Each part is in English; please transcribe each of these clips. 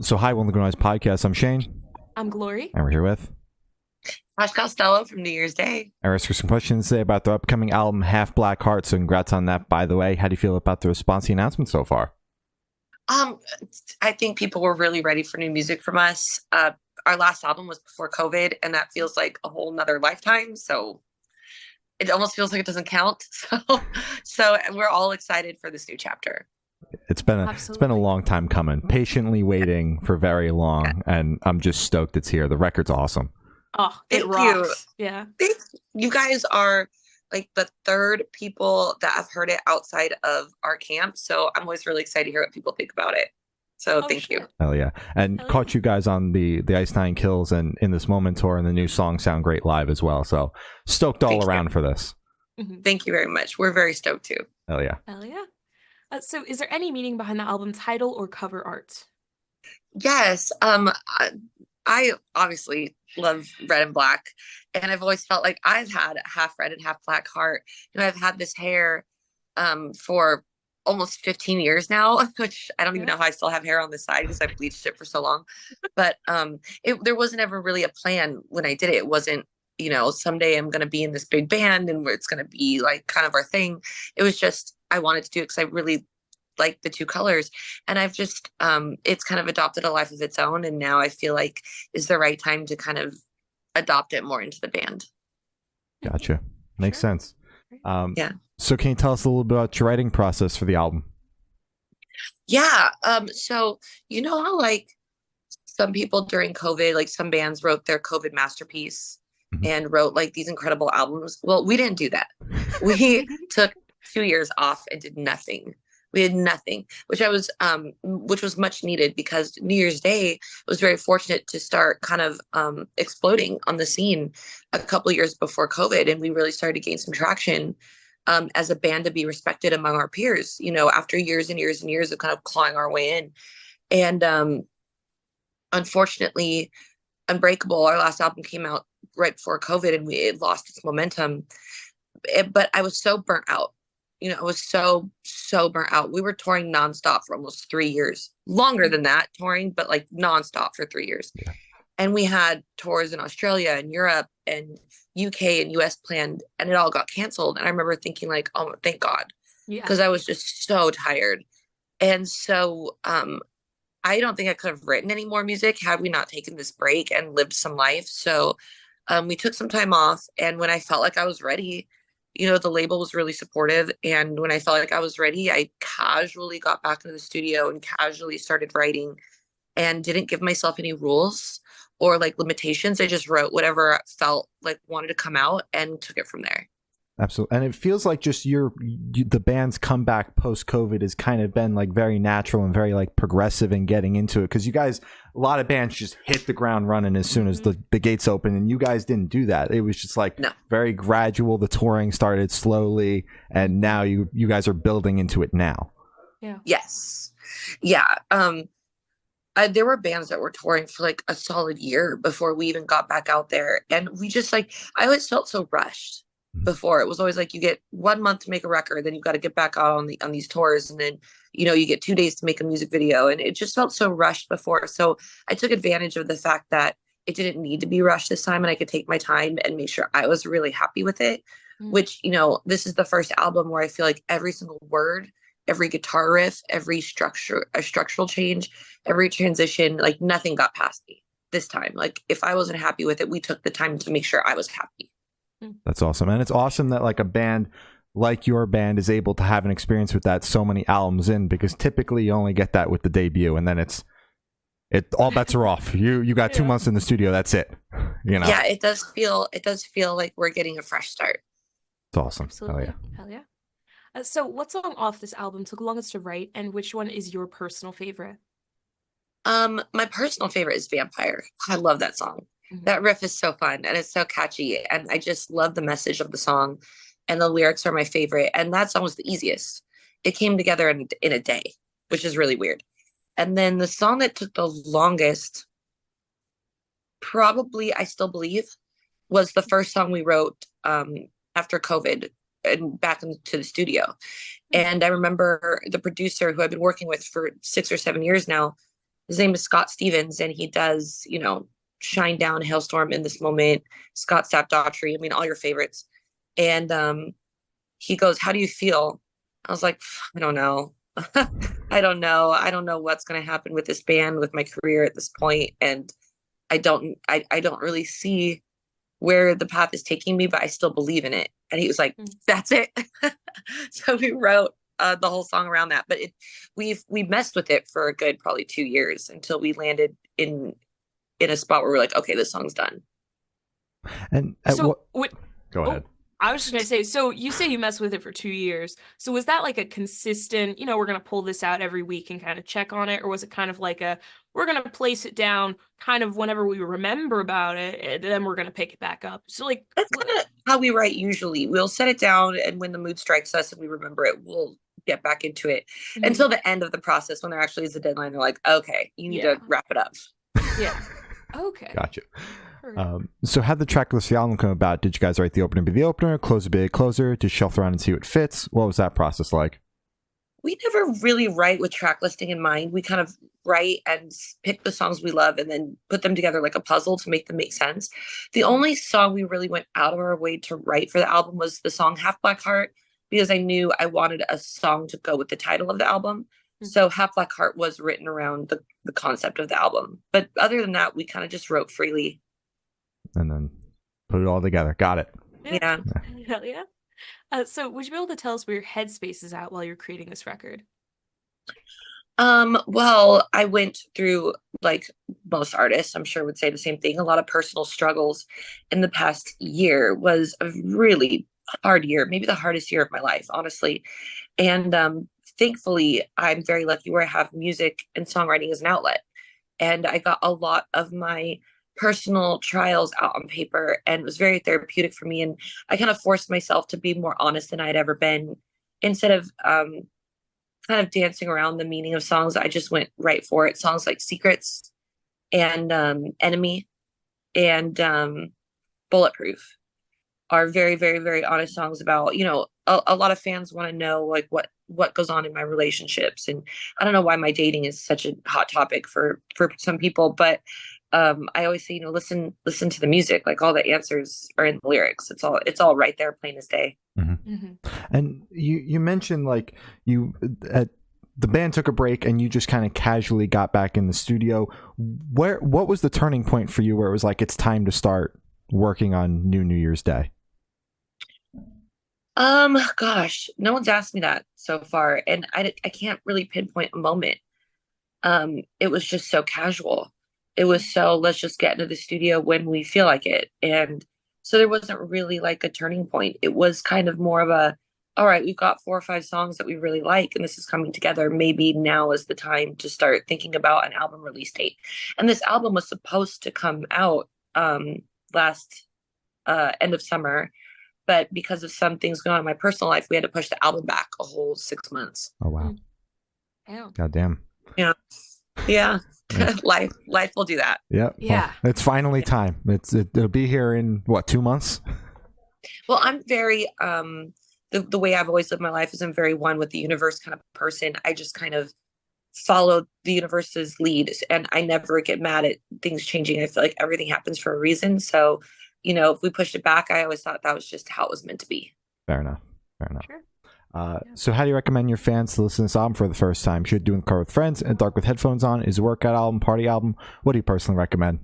So, hi, One Look Noise podcast. I'm Shane, I'm Glory. and we're here with Ash Costello from New Year's Day. I asked for some questions today about the upcoming album Half Black Heart. So, congrats on that, by the way. How do you feel about the response to the announcement so far? Um, I think people were really ready for new music from us. Our last album was before COVID, and that feels like a whole nother lifetime. So it almost feels like it doesn't count. So and we're all excited for this new chapter. It's been a long time coming, patiently waiting for very Yeah. long, and I'm just stoked it's here. The record's awesome. Oh, it Thank you. rocks. Yeah. Thank you guys are like the third people that have heard it outside of our camp. So I'm always really excited to hear what people think about it. So Oh, thank you. shit. Hell yeah! And Hell caught yeah. you guys on the Ice Nine Kills and In This Moment tour, and the new songs sound great live as well. So stoked all Thank you. around for this. Thank you very much. We're very stoked too. Hell yeah! Hell yeah. So, is there any meaning behind the album title or cover art? Yes. I obviously love red and black, and I've always felt like I've had a half red and half black heart. I've had this hair for almost 15 years now, which I don't even Yeah. know how I still have hair on the side because I bleached it for so long. But there wasn't ever really a plan when I did it. It wasn't, someday I'm going to be in this big band and where it's going to be like kind of our thing. It was just I wanted to do it because I really like the two colors, and I've just it's kind of adopted a life of its own, and now I feel like is the right time to kind of adopt it more into the band. Gotcha. Makes Sure. sense. Yeah. So, can you tell us a little bit about your writing process for the album? Yeah. So you know how like some people during COVID, like some bands wrote their COVID masterpiece Mhm. and wrote like these incredible albums. Well, we didn't do that. We took 2 years off and did nothing. We did nothing, which was much needed because New Year's Day was very fortunate to start kind of exploding on the scene a couple years before COVID, and we really started to gain some traction as a band to be respected among our peers. After years and years and years of kind of clawing our way in, and unfortunately, Unbreakable, our last album came out right before COVID, and it lost its momentum. But I was so burnt out. I was so burnt out. We were touring nonstop for almost 3 years, longer than that touring, but like nonstop for 3 years. Yeah. And we had tours in Australia and Europe and UK and US planned, and it all got canceled. And I remember thinking like, oh, thank God, Yeah. because I was just so tired. And so I don't think I could have written any more music had we not taken this break and lived some life. So we took some time off. And when I felt like I was ready, the label was really supportive. And when I felt like I was ready, I casually got back into the studio and casually started writing and didn't give myself any rules or like limitations. I just wrote whatever felt like wanted to come out and took it from there. Absolutely. And it feels like just the band's comeback post COVID has kind of been like very natural and very like progressive in getting into it. Cause you guys, a lot of bands just hit the ground running as soon as the gates open, and you guys didn't do that. It was just like No. very gradual. The touring started slowly, and now you guys are building into it now. Yeah. Yes. Yeah. There were bands that were touring for like a solid year before we even got back out there. And we just like, I always felt so rushed before. It was always like you get 1 month to make a record, then you've got to get back out on these tours. And then, you get 2 days to make a music video. And it just felt so rushed before. So I took advantage of the fact that it didn't need to be rushed this time, and I could take my time and make sure I was really happy with it. Which, this is the first album where I feel like every single word, every guitar riff, every structural change, every transition, like nothing got past me this time. Like if I wasn't happy with it, we took the time to make sure I was happy. That's awesome. And it's awesome that like a band like your band is able to have an experience with that so many albums in, because typically you only get that with the debut, and then all bets are off. You got 2 months in the studio, that's it. Yeah, it does feel like we're getting a fresh start. It's awesome. Absolutely. Hell yeah. Hell yeah. So, what song off this album took longest to write, and which one is your personal favorite? My personal favorite is Vampire. I love that song. That riff is so fun and it's so catchy, and I just love the message of the song, and the lyrics are my favorite. And that song was the easiest. It came together in a day, which is really weird. And then the song that took the longest, probably I Still Believe, was the first song we wrote after COVID and back into the studio. And I remember the producer who I've been working with for 6 or 7 years now His name is Scott Stevens, and he does, Shine Down, Hailstorm, In This Moment, Scott Stapp Daughtry. I mean, all your favorites. And he goes, "How do you feel?" I was like, "I don't know. I don't know. I don't know what's going to happen with this band, with my career at this point, and I don't really see where the path is taking me, but I still believe in it." And he was like, "That's it." So we wrote the whole song around that, but we messed with it for a good probably 2 years until we landed in a spot where we're like, okay, this song's done. And go ahead. I was just going to say, so you say you messed with it for 2 years. So was that like a consistent, we're going to pull this out every week and kind of check on it? Or was it kind of like we're going to place it down kind of whenever we remember about it, and then we're going to pick it back up? So like, that's kind of how we write usually. We'll set it down, and when the mood strikes us and we remember it, we'll get back into it until the end of the process when there actually is a deadline. They're like, okay, you need to wrap it up. Yeah. Okay. Gotcha. So how did the track list for the album come about? Did you guys write the opener be the opener, closer be the closer, to shelf around and see what fits? What was that process like? We never really write with track listing in mind. We kind of write and pick the songs we love and then put them together like a puzzle to make them make sense. The only song we really went out of our way to write for the album was the song Half Black Heart, because I knew I wanted a song to go with the title of the album. So Half Black Heart was written around the concept of the album. But other than that, we kind of just wrote freely. And then put it all together. Got it. Yeah. Hell yeah. So would you be able to tell us where your headspace is at while you're creating this record? Well, I went through, like most artists, I'm sure would say the same thing, a lot of personal struggles in the past year. Was a really hard year, maybe the hardest year of my life, honestly. And thankfully, I'm very lucky where I have music and songwriting as an outlet. And I got a lot of my personal trials out on paper, and it was very therapeutic for me. And I kind of forced myself to be more honest than I'd ever been. Instead of kind of dancing around the meaning of songs, I just went right for it. Songs like Secrets and Enemy and Bulletproof are very, very, very honest songs about, a lot of fans want to know like what goes on in my relationships. And I don't know why my dating is such a hot topic for some people, but I always say, listen to the music. Like, all the answers are in the lyrics. It's all right there, plain as day. Mm-hmm. Mm-hmm. And you mentioned like the band took a break and you just kind of casually got back in the studio. What was the turning point for you where it was like, it's time to start working on New Year's Day? Gosh, no one's asked me that so far, and I can't really pinpoint a moment. It was just so casual. It was so, let's just get into the studio when we feel like it. And so there wasn't really like a turning point. It was kind of more of all right, we've got 4 or 5 songs that we really like, and this is coming together. Maybe now is the time to start thinking about an album release date. And this album was supposed to come out last end of summer, but because of some things going on in my personal life, we had to push the album back a whole 6 months. Oh wow! Yeah. God damn. Yeah. Yeah. life will do that. Yeah. Yeah. Well, it's finally time. It'll be here in what, 2 months? Well, I'm very the way I've always lived my life is I'm very one with the universe kind of person. I just kind of follow the universe's lead, and I never get mad at things changing. I feel like everything happens for a reason. So, if we pushed it back, I always thought that was just how it was meant to be. Fair enough. Sure. So how do you recommend your fans to listen to this album for the first time? Should do in the car with friends, in the dark with headphones on? Is it a workout album, party album? What do you personally recommend?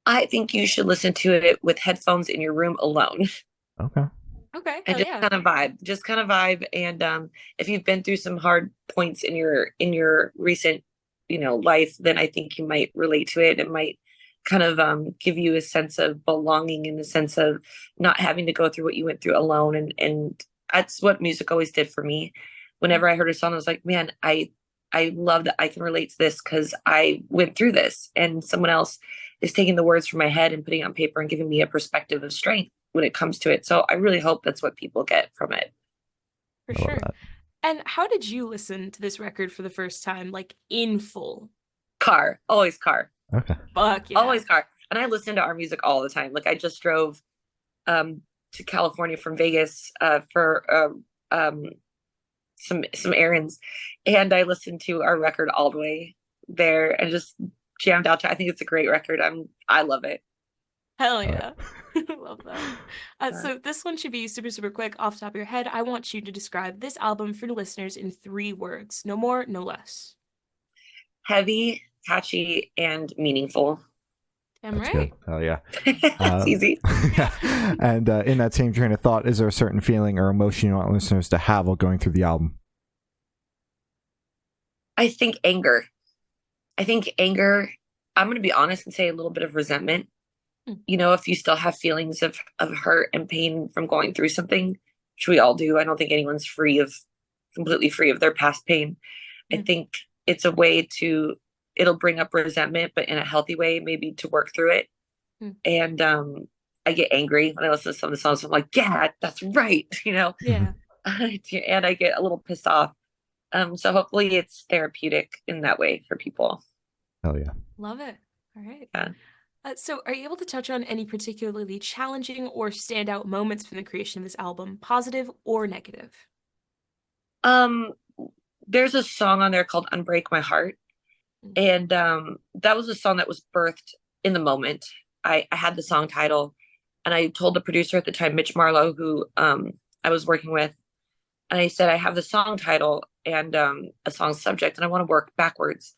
I think you should listen to it with headphones in your room alone. Okay. And just kind of vibe. And if you've been through some hard points in your recent, life, then I think you might relate to it. It might kind of give you a sense of belonging, in the sense of not having to go through what you went through alone. And that's what music always did for me. Whenever I heard a song, I was like, man, I love that I can relate to this because I went through this, and someone else is taking the words from my head and putting it on paper and giving me a perspective of strength when it comes to it. So I really hope that's what people get from it. For sure. And how did you listen to this record for the first time, like in full? Car. Always car. Okay. Fuck yeah. Always car. And I listen to our music all the time. Like, I just drove to California from Vegas for some errands, and I listened to our record all the way there and just jammed out to. I think it's a great record. I love it. Hell All right. yeah. I love that. So this one should be super, super quick off the top of your head. I want you to describe this album for the listeners in 3 words. No more, no less. Heavy, catchy, and meaningful. Damn That's right. good. Oh yeah. It's easy. Yeah. And in that same train of thought, is there a certain feeling or emotion you want listeners to have while going through the album? I think anger. I think anger, I'm going to be honest and say a little bit of resentment. If you still have feelings of hurt and pain from going through something, which we all do, I don't think anyone's completely free of their past pain. I think it's a way it'll bring up resentment, but in a healthy way, maybe to work through it. And I get angry when I listen to some of the songs. I'm like, yeah, that's right. Yeah. And I get a little pissed off. So hopefully it's therapeutic in that way for people. Hell yeah. Love it. All right. Yeah. So are you able to touch on any particularly challenging or standout moments from the creation of this album, positive or negative? There's a song on there called Unbreak My Heart. And that was a song that was birthed in the moment. I had the song title and I told the producer at the time, Mitch Marlowe, who I was working with, and I said, I have the song title and a song subject and I want to work backwards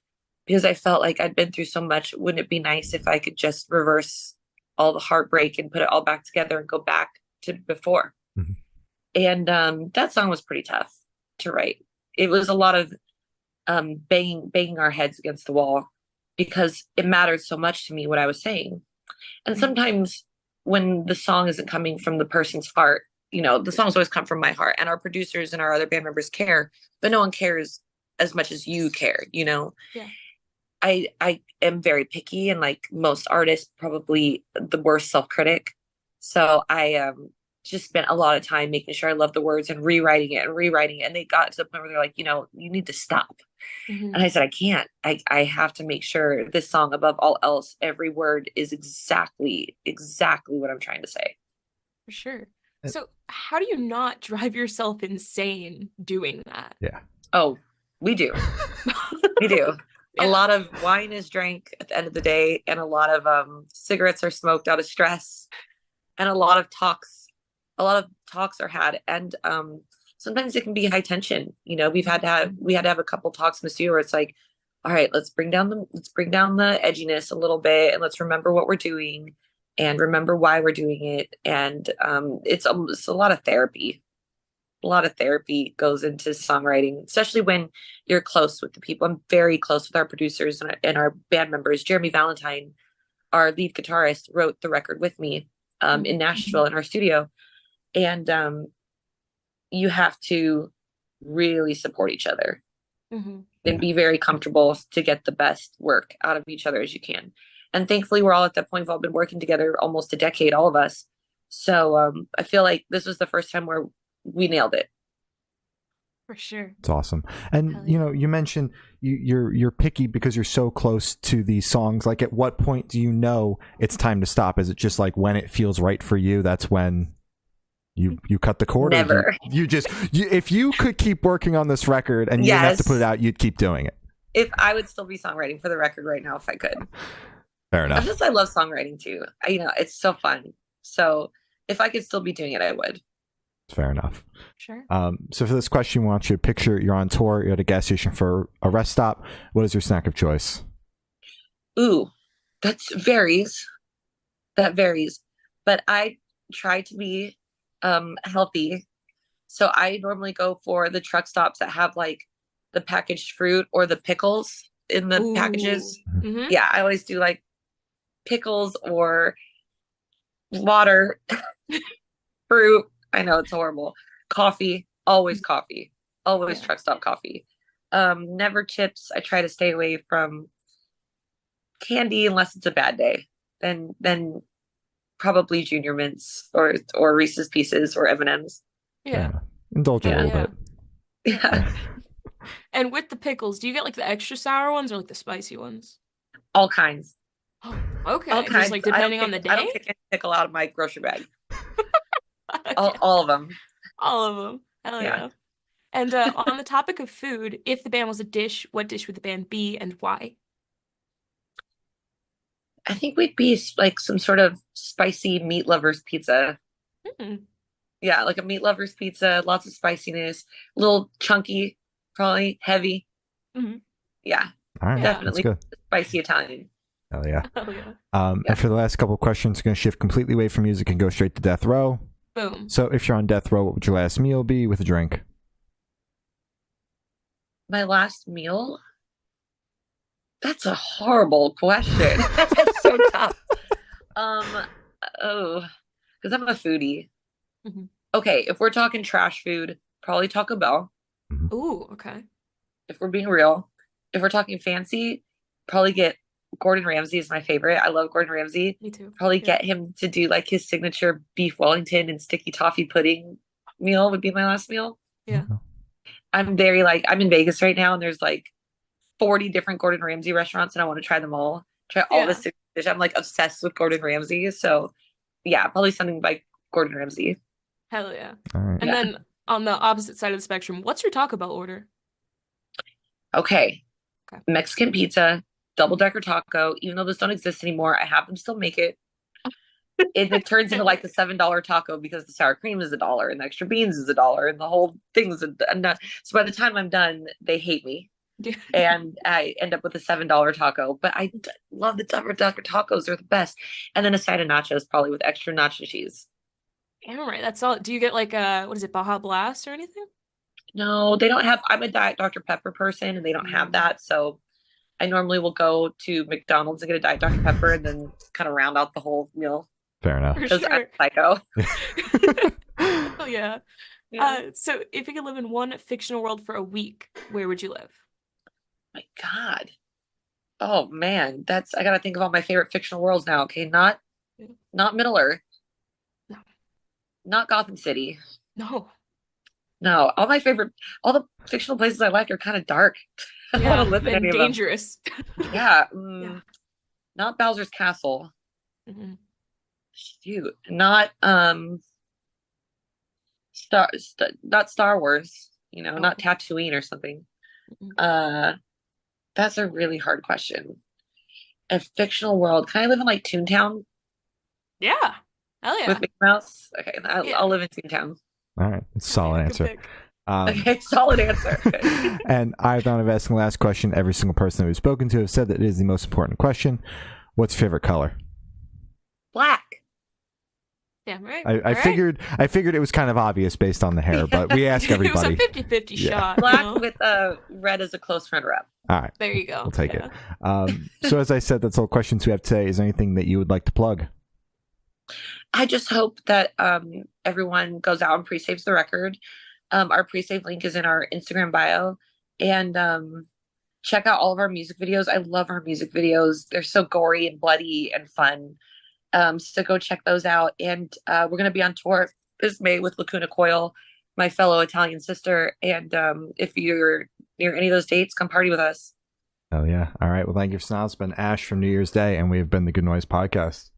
because I felt like I'd been through so much. Wouldn't it be nice if I could just reverse all the heartbreak and put it all back together and go back to before? And that song was pretty tough to write. It was a lot of banging our heads against the wall because it mattered so much to me what I was saying. And sometimes when the song isn't coming from the person's heart, the songs always come from my heart, and our producers and our other band members care, but no one cares as much as you care. Yeah. I am very picky, and like most artists, probably the worst self-critic. So I just spent a lot of time making sure I love the words and rewriting it. And they got to the point where they're like, you need to stop. And I said, I can't. I have to make sure this song, above all else, every word is exactly what I'm trying to say. For sure. So how do you not drive yourself insane doing that? Yeah. Oh, we do. We do. Yeah. A lot of wine is drank at the end of the day, and a lot of cigarettes are smoked out of stress, and a lot of talks are had, and sometimes it can be high tension. We had to have a couple talks in the studio where it's like, all right, let's bring down the edginess a little bit, and let's remember what we're doing and remember why we're doing it. And it's a lot of therapy. A lot of therapy goes into songwriting, especially when you're close with the people. I'm very close with our producers and our band members. Jeremy Valentine, our lead guitarist, wrote the record with me in Nashville in our studio. And you have to really support each other and be very comfortable to get the best work out of each other as you can. And thankfully, we're all at that point. We've all been working together almost a decade, all of us. So I feel like this was the first time where we nailed it. For sure. It's awesome. And you mentioned you're picky because you're so close to these songs. Like, at what point do you know it's time to stop? Is it just like when it feels right for you, that's when you cut the cord? Never. If you could keep working on this record and you didn't have to put it out, you'd keep doing it. If I would still be songwriting for the record right now if I could. Fair enough. I love songwriting too. It's so fun. So if I could still be doing it, I would. Fair enough. Sure. So for this question, we want you to picture you're on tour, you're at a gas station for a rest stop. What is your snack of choice? Ooh, that varies. But I try to be healthy. So I normally go for the truck stops that have like the packaged fruit or the pickles in the packages. Yeah, I always do like pickles or water, fruit. I know it's horrible. Coffee, always coffee, always truck stop coffee. Never chips. I try to stay away from candy unless it's a bad day. Then probably Junior Mints or Reese's Pieces or M&Ms. Yeah. Indulge a little bit. Yeah. And with the pickles, do you get like the extra sour ones or like the spicy ones? All kinds. Oh, okay. All kinds. Just like depending on the day? I don't pick any pickle out of my grocery bag. All of them. All of them. Hell yeah. And on the topic of food, if the band was a dish, what dish would the band be and why? I think we'd be like some sort of spicy meat lovers pizza. Mm, Yeah, like a meat lovers pizza, lots of spiciness, a little chunky, probably heavy. mhm. Yeah, All right, Yeah. that's definitely good. spicy Italian. Hell yeah. Oh yeah. Yeah. And for the last couple of questions, we're going to shift completely away from music and go straight to death row. Boom. So if you're on death row, what would your last meal be with a drink? My last meal? That's a horrible question. That's so tough. Um, oh, because I'm a foodie. Mhm. Okay, if we're talking trash food, probably Taco Bell. Ooh, okay. If we're being real, if we're talking fancy, probably get Gordon Ramsay is my favorite. I love Gordon Ramsay. Me too. Probably Yeah. get him to do like his signature beef Wellington and sticky toffee pudding meal would be my last meal. Yeah. I'm very like I'm in Vegas right now and there's like 40 different Gordon Ramsay restaurants and I want to try them all. Try all the Yeah. signature dish. I'm like obsessed with Gordon Ramsay. So yeah, probably something like Gordon Ramsay. Hell yeah. All right. And Yeah. then on the opposite side of the spectrum, what's your Taco Bell order? Okay. Okay. Mexican pizza, double decker taco. Even though those don't exist anymore, I have them still make it. It turns into like the $7 taco because the sour cream is $1 and the extra beans is $1 and the whole thing's a so by the time I'm done, they hate me. Yeah. And I end up with a $7 taco. But I love the double decker tacos; they're the best. And then a side of nachos, probably with extra nacho cheese. Damn right. That's all. Do you get like what is it, Baja Blast or anything? No, they don't have. I'm a Diet Dr. Pepper person, and they don't have that. So I normally will go to McDonald's and get a Diet Dr. Pepper, and then kind of round out the whole meal Fair enough. For because I'm sure. psycho. Oh yeah. Yeah. So if you could live in one fictional world for a week, where would you live? My God. Oh man, that's I gotta think of all my favorite fictional worlds now. Okay, not Middle Earth, No. not Gotham City. No. No, all the fictional places I like are kind of dark. I don't Yeah. want to live in And any of them. dangerous. Yeah, Yeah. not Bowser's Castle. Mhm. Shoot, not not Star Wars. You know, not Tatooine or something. Mhm. That's a really hard question. A fictional world. Can I live in like Toontown Yeah. Hell yeah. with Mickey Mouse? Okay, Yeah. I'll live in Toontown. All right. It's a solid Good answer. pick. Okay, solid answer. And I've done of asking the last question. Every single person that we've spoken to has said that it is the most important question. What's your favorite color? Black. Damn right. I All right. figured it was kind of obvious based on the hair, but we ask everybody. It was a 50-50 Yeah. shot. you Black know? with red as a close friend rep. All right. There you go. We'll take Yeah. it. So as I said, that's all the questions we have today. Is there anything that you would like to plug? I just hope that everyone goes out and pre-saves the record. Our pre-save link is in our Instagram bio. And check out all of our music videos. I love our music videos. They're so gory and bloody and fun. So go check those out. And we're going to be on tour this May with Lacuna Coil, my fellow Italian sister. And if you're near any of those dates, come party with us. Oh, yeah. All right. Well, thank you for now. It's been Ash from New Year's Day, and we have been the Good Noise Podcast.